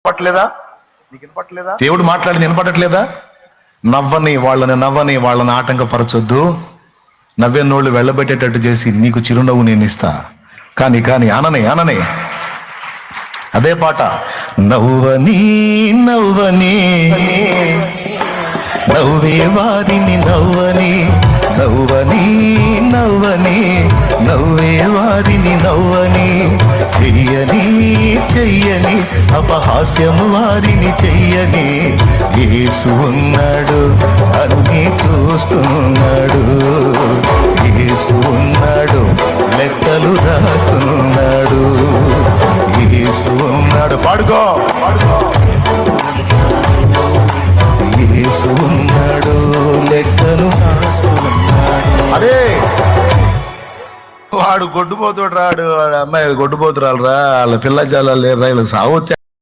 వినపట్లేదా? నీకు వినపట్లేదా? దేవుడు మాట్లాడి వినపడట్లేదా? నవ్వని వాళ్ళని ఆటంకపరచొద్దు, నవ్వేనోళ్ళు వెళ్ళబెట్టేటట్టు చేసి నీకు చిరునవ్వు నేను ఇస్తా. కానీ అననే అదే పాట. నవ్వని నవ్వే వారిని నవ్వే వారిని చెయ్యని అపహాస్యము వారిని చెయ్యని. యేసు ఉన్నాడు అన్ని చూస్తున్నాడు, యేసు ఉన్నాడు లెక్కలు రాస్తున్నాడు, యేసు ఉన్నాడు. పాడుకో యేసు ఉన్నాడు లెక్కలు రాస్తున్నాడు. అదే వాడు గొడ్డుపోతుడు రాడు, వాడు అమ్మాయి గొడ్డుపోతురాలు రా, వాళ్ళ పిల్ల జాల లేరు రా, వీళ్ళకి సాగు